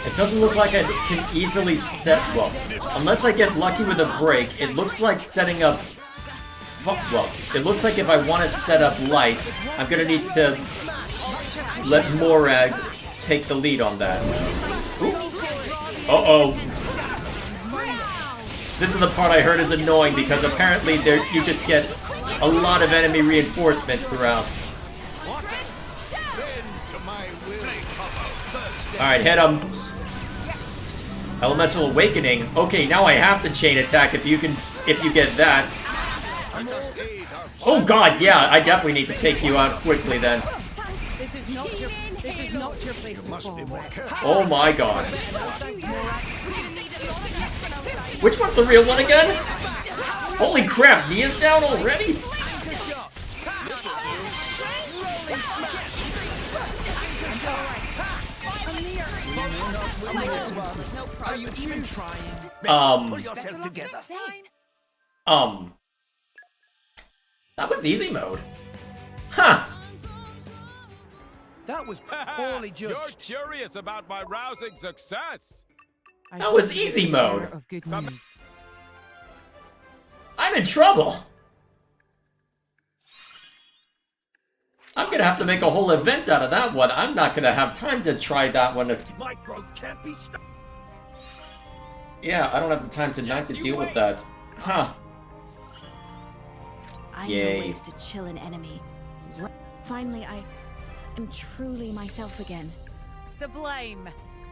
It doesn't look like I can easily set... Well, unless I get lucky with a break, it looks like setting up... Well, it looks like if I want to set up light, I'm gonna need to let Morag take the lead on that. Uh-oh. This is the part I heard is annoying because apparently you just get a lot of enemy reinforcements throughout. Alright, hit him. Elemental Awakening. Okay, now I have to chain attack if you get that. Let us aid our Oh god, yeah, I definitely need to take you out quickly then. This is not your place to must be fall, more Rex. careful. Oh my god. Which one's the real one again? Holy crap, Mia's down already? Are you even trying? Pull yourself together. That was easy mode. Huh. That was poorly You're judged. curious about my rousing success. That was easy mode. Of good news. I'm in trouble. I'm gonna have to make a whole event out of that one. I'm not gonna have time to try that one. My growth can't be stopped. Yeah, I don't have the time tonight to deal with that. Huh. I Yay. know ways to chill an enemy. Finally, I am truly myself again. Sublime.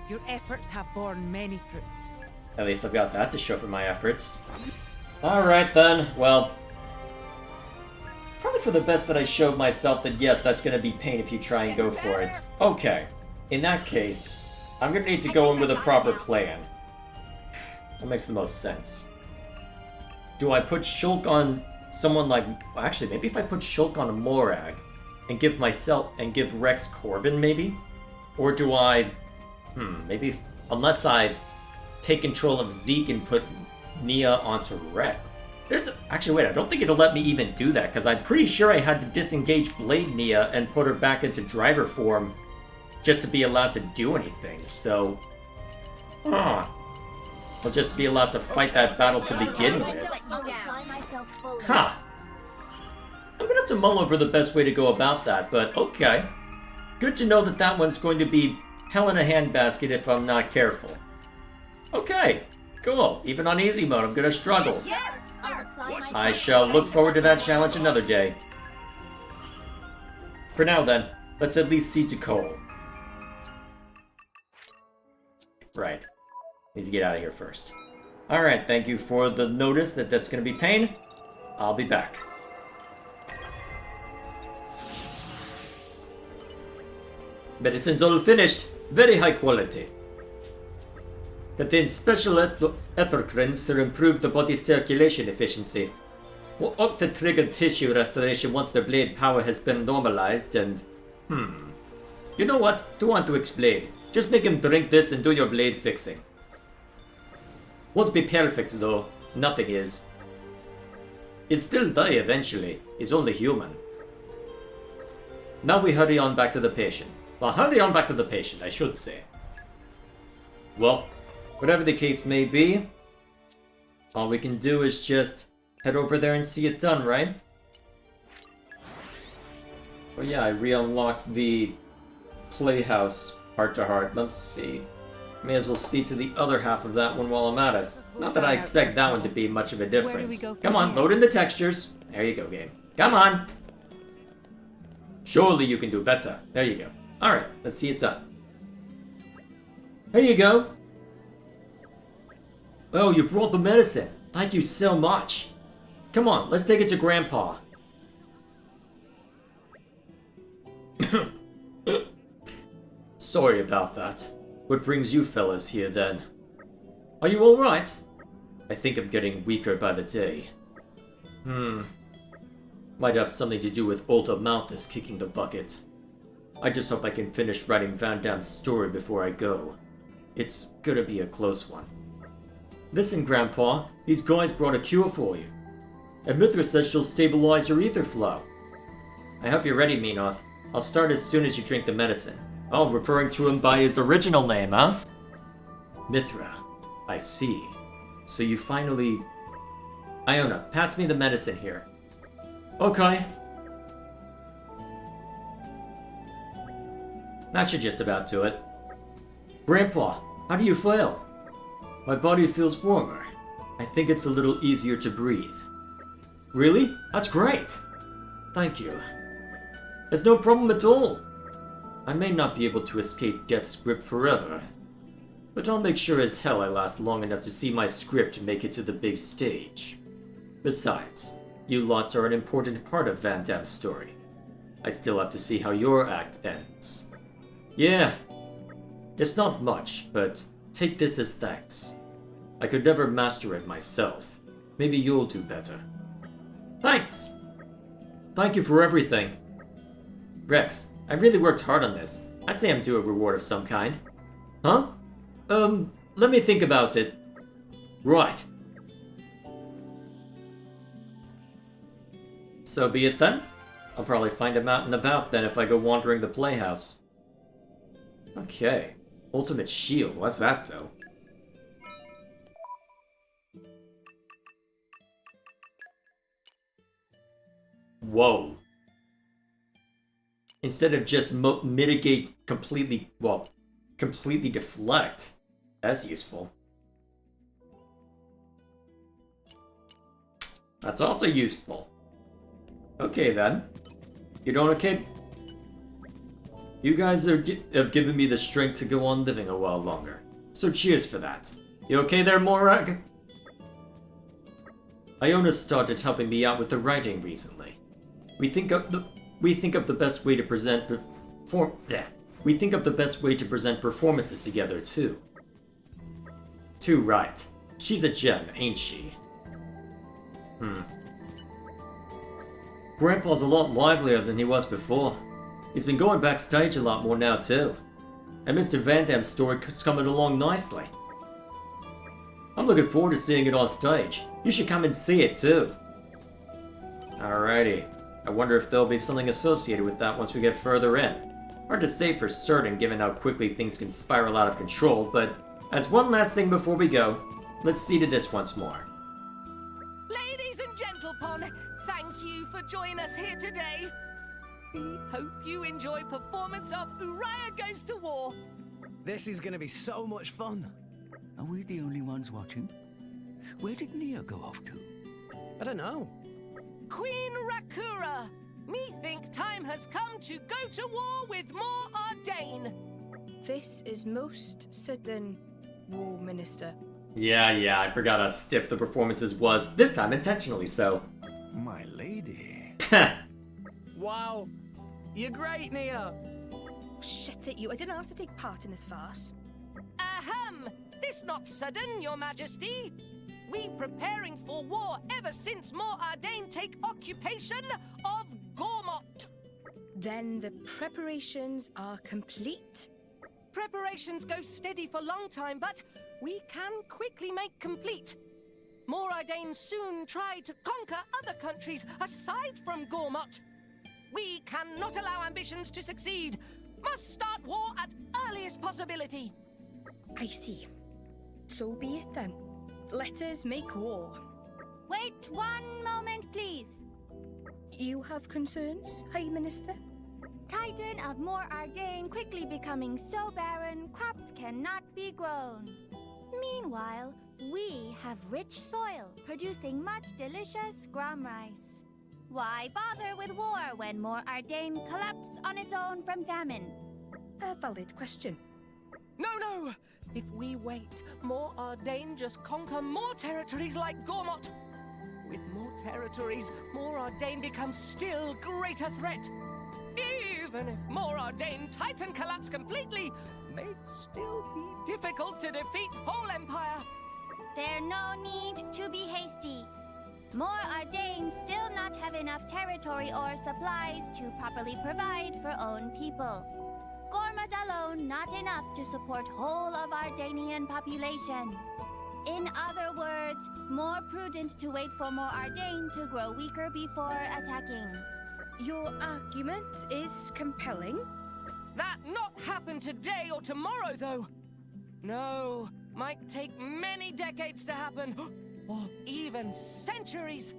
Your efforts have borne many fruits. At least I've got that to show for my efforts. Alright then, well... Probably for the best that I showed myself that yes, that's gonna be pain if you try and go for it. Okay, in that case, I'm gonna need to go in with a proper plan. That makes the most sense. Do I put Shulk on someone like... Well, actually, maybe if I put Shulk on a Morag, and give myself... and give Rex Corbin, maybe? Or do I... maybe... unless I take control of Zeke and put Nia onto Rex. Actually, wait, I don't think it'll let me even do that, because I'm pretty sure I had to disengage Blade Nia and put her back into driver form just to be allowed to do anything, so... Or just to be allowed to fight that battle to begin with. Huh. I'm gonna have to mull over the best way to go about that, but okay. Good to know that that one's going to be hell in a handbasket if I'm not careful. Okay, cool. Even on easy mode, I'm gonna struggle. I shall look forward to that challenge another day. For now then, let's at least see to Cole. Right. Need to get out of here first. Alright, thank you for the notice that that's gonna be pain. I'll be back. Medicine's all finished. Very high quality. Contains special ethercrins to improve the body's circulation efficiency. Will opt to trigger tissue restoration once the blade power has been normalized and... You know what? Don't want to explain. Just make him drink this and do your blade fixing. Won't be perfect though. Nothing is. He'll still die eventually. He's only human. Now we hurry on back to the patient. Well, hurry on back to the patient, I should say. Well, whatever the case may be, all we can do is just head over there and see it done, right? Oh yeah, I re-unlocked the Playhouse heart-to-heart. Let's see. May as well see to the other half of that one while I'm at it. Not that I expect that one to be much of a difference. Come on, load in the textures. There you go, game. Come on! Surely you can do better. There you go. Alright, let's see it done. Here you go. Oh, you brought the medicine. Thank you so much. Come on, let's take it to Grandpa. Sorry about that. What brings you fellas here then? Are you alright? I think I'm getting weaker by the day. Might have something to do with Ulta Malthus kicking the bucket. I just hope I can finish writing Van Damme's story before I go. It's gonna be a close one. Listen, Grandpa, these guys brought a cure for you. And Mithra says she'll stabilize your ether flow. I hope you're ready, Menoth. I'll start as soon as you drink the medicine. Oh, referring to him by his original name, huh? Mithra. I see. So you finally... Iona, pass me the medicine here. Okay. That should just about do it. Grandpa, how do you feel? My body feels warmer. I think it's a little easier to breathe. Really? That's great! Thank you. There's no problem at all. I may not be able to escape death's grip forever, but I'll make sure as hell I last long enough to see my script make it to the big stage. Besides, You lots are an important part of Van Damme's story. I still have to see how your act ends. Yeah, it's not much, but take this as thanks. I could never master it myself. Maybe you'll do better. Thanks! Thank you for everything. Rex, I really worked hard on this. I'd say I'm due a reward of some kind. Huh? Let me think about it. Right. So be it then. I'll probably find him out and about then if I go wandering the playhouse. Okay. Ultimate shield, what's that though? Whoa. Instead of just mitigate completely, well, completely deflect. That's useful. That's also useful. Okay then. You doing okay? You guys have given me the strength to go on living a while longer. So cheers for that. You okay there, Morag? Iona started helping me out with the writing recently. We think up the best way to present performances together too. Too right. She's a gem, ain't she? Grandpa's a lot livelier than he was before. He's been going backstage a lot more now too. And Mr. Van Damme's story is coming along nicely. I'm looking forward to seeing it on stage. You should come and see it too. Alrighty. I wonder if there'll be something associated with that once we get further in. Hard to say for certain given how quickly things can spiral out of control, but as one last thing before we go, let's see to this once more. Ladies and gentlemen, thank you for joining us here today. We hope you enjoy performance of Uriah Goes to War. This is gonna be so much fun. Are we the only ones watching? Where did Nia go off to? I don't know. Queen Rakura, me think time has come to go to war with more Ardain. This is most sudden, War Minister. Yeah, I forgot how stiff the performances was, this time intentionally so. My lady. Wow. You're great, Nia. Shut it, you. I didn't ask to take part in this farce. Ahem! This not sudden, your majesty. We preparing for war ever since more Ardain take occupation of Gormott. Then the preparations are complete? Preparations go steady for long time, but we can quickly make complete. More Ardain soon try to conquer other countries aside from Gormott. We cannot allow ambitions to succeed. Must start war at earliest possibility. I see. So be it then. Let us make war. Wait 1 moment, please. You have concerns, High Minister? Titan of More Ardain quickly becoming so barren, crops cannot be grown. Meanwhile, we have rich soil, producing much delicious grom rice. Why bother with war when More Ardain collapse on its own from famine? A valid question. No! If we wait, more Ardain just conquer more territories like Gormott. With more territories, more Ardain becomes still greater threat. Even if more Ardain Titan collapse completely, may still be difficult to defeat whole empire. There no need to be hasty. More Ardain still not have enough territory or supplies to properly provide for own people. Gormott alone not enough to support whole of Ardanian population. In other words, more prudent to wait for more Ardain to grow weaker before attacking. Your argument is compelling. That not happen today or tomorrow, though. No, might take many decades to happen, or even centuries.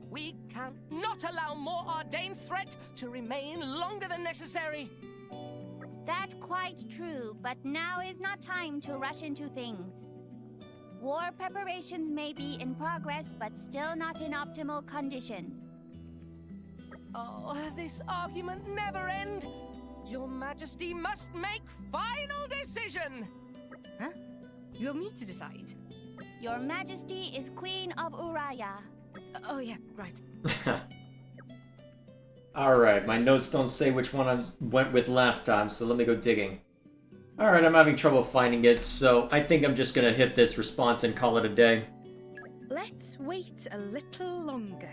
We cannot allow more Ardain threat to remain longer than necessary. That quite true, but now is not time to rush into things. War preparations may be in progress, but still not in optimal condition. Oh, this argument never end. Your Majesty must make final decision. Huh? You want me to decide? Your Majesty is Queen of Uriah. Oh yeah, right. Alright, my notes don't say which one I went with last time, so let me go digging. Alright, I'm having trouble finding it, so I think I'm just gonna hit this response and call it a day. Let's wait a little longer.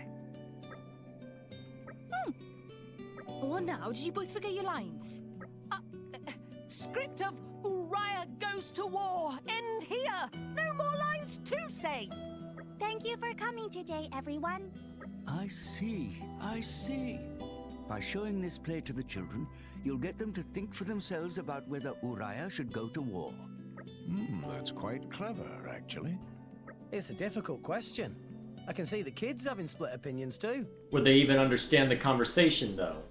Oh, now, did you both forget your lines? Script of Uriah goes to war. End here. No more lines to say. Thank you for coming today, everyone. I see, I see. By showing this play to the children, you'll get them to think for themselves about whether Uriah should go to war. That's quite clever, actually. It's a difficult question. I can see the kids having split opinions too. Would they even understand the conversation, though?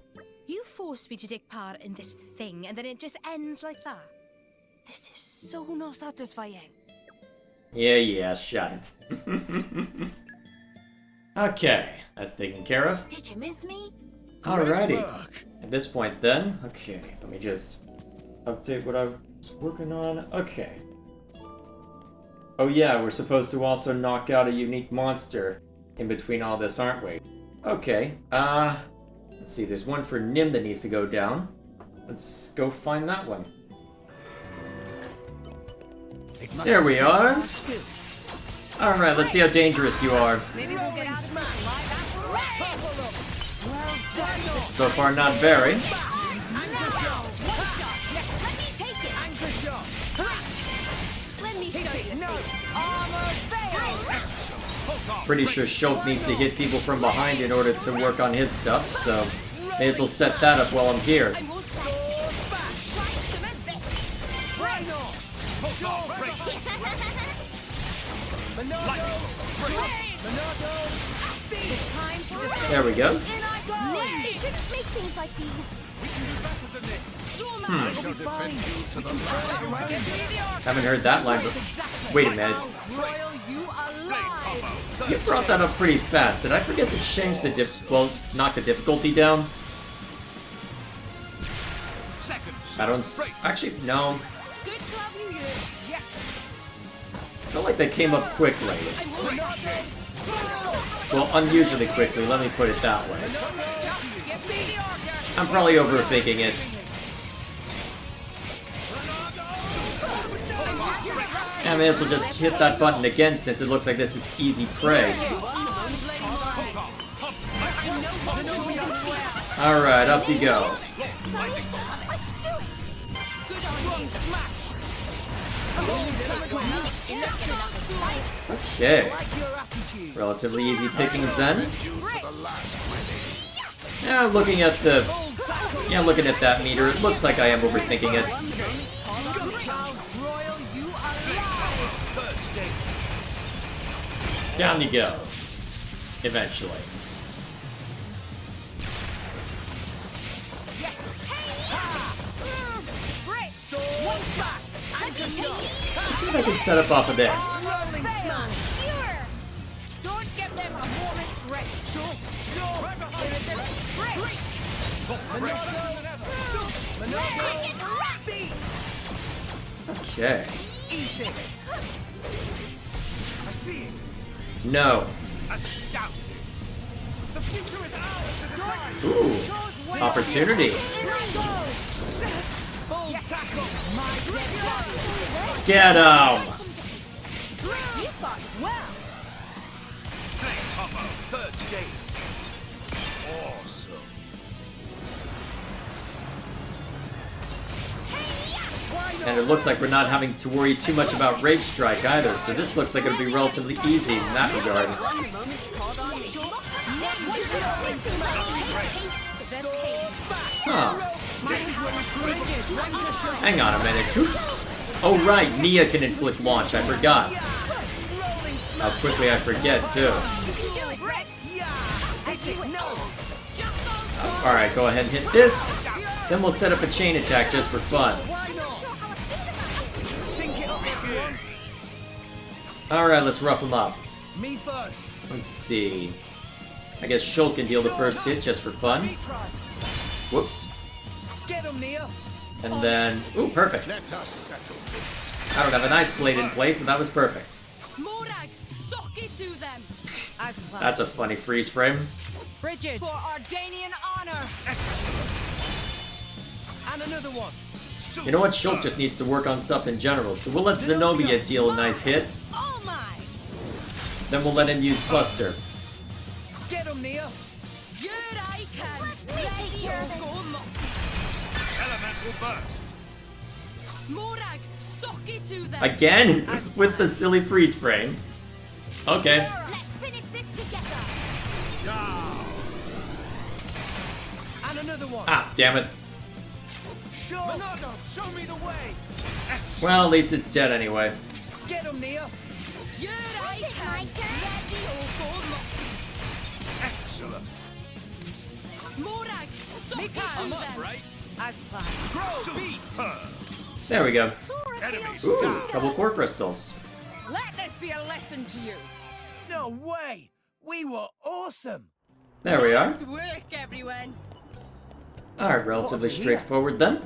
You forced me to take part in this thing, and then it just ends like that. This is so not satisfying. Yeah, shut it. Okay, that's taken care of. Did you miss me? Alrighty. At this point then, okay, let me just update what I was working on. Okay. Oh yeah, we're supposed to also knock out a unique monster in between all this, aren't we? Okay, let's see, there's one for Nim that needs to go down. Let's go find that one. There we are. Alright, let's see how dangerous you are. Maybe we'll get out of this alive. Well done. So far, not very. Let me take it! Anchor shot. Let me show you. No. Armor veil. Pretty sure Shulk needs to hit people from behind in order to work on his stuff, so may as well set that up while I'm here. There we go. It shouldn't make things like these. Haven't heard that line before. Wait a minute. You brought that up pretty fast. Did I forget to change the well, knock the difficulty down? I don't actually, no. I feel like that came up quickly. Well, unusually quickly, let me put it that way. I'm probably overthinking it. I may as well just hit that button again since it looks like this is easy prey. Alright, up you go. Okay. Relatively easy pickings then. Yeah, looking at that meter, it looks like I am overthinking it. Down you go. Eventually. Let's see what I can set up off of this. Don't give them a moment's rest. Okay. No. Ooh. Opportunity. Get him! And it looks like we're not having to worry too much about Rage Strike either, so this looks like it'll be relatively easy in that regard. Huh. Hang on a minute. Oh right, Nia can inflict launch, I forgot. How quickly I forget, too. Alright, go ahead and hit this. Then we'll set up a chain attack just for fun. Alright, let's rough him up. Me first. Let's see. I guess Shulk can deal the first hit just for fun. Whoops. Get him, Nia. And then... Ooh, perfect. I don't have an ice blade in place, and that was perfect. Morag, sock it to them. That's a funny freeze frame. Bridget! For Ardanian honor! And another one! You know what? Shulk just needs to work on stuff in general, so we'll let Zenobia deal a nice hit. Oh my! Then we'll let him use Buster. Get him, Nia! Good I can! Let me take care of it. Elemental burst. Morag, sock it to them! Again? With the silly freeze frame. Okay. Let's finish this together. Down. And another one! Ah, damn it. Sure! Monado, show me the way! Well, at least it's dead anyway. Get him, Nia! Good I can! Ready or go Excellent. Morag, sock it to them! Right? As planned. Superb. There we go. Enemies Ooh, down. double core crystals. Let this be a lesson to you! No way! We were awesome! There we are. Nice work, everyone! Alright, relatively straightforward then.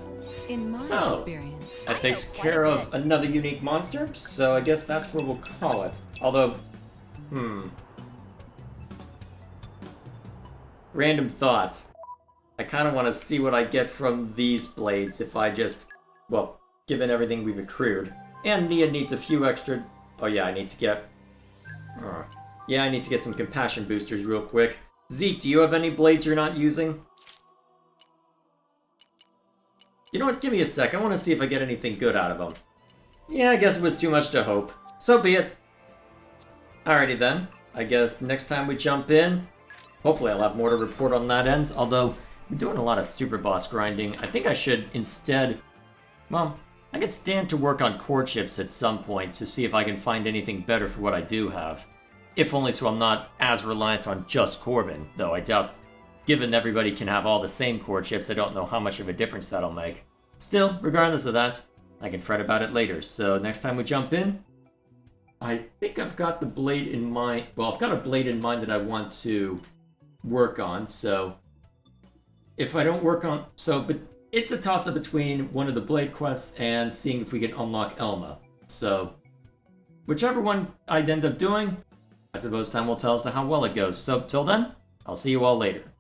In my So, experience, that takes care of another unique monster, so I guess that's where we'll call it. Although, random thought. I kind of want to see what I get from these blades if I just, well, given everything we've accrued. And Nia needs a few extra... Oh yeah, I need to get... yeah, I need to get some compassion boosters real quick. Zeke, do you have any blades you're not using? You know what, give me a sec, I want to see if I get anything good out of them. Yeah, I guess it was too much to hope. So be it. Alrighty then, I guess next time we jump in, hopefully I'll have more to report on that end, although I'm doing a lot of super boss grinding. I think I should instead... Well, I could stand to work on core chips at some point to see if I can find anything better for what I do have. If only so I'm not as reliant on just Corbin, though I doubt, given everybody can have all the same core chips, I don't know how much of a difference that'll make. Still, regardless of that, I can fret about it later, so next time we jump in, I think I've got the blade in mind. Well, I've got a blade in mind that I want to work on, so if I don't work on... but it's a toss-up between one of the blade quests and seeing if we can unlock Elma. So, whichever one I'd end up doing, I suppose time will tell as to how well it goes. So, till then, I'll see you all later.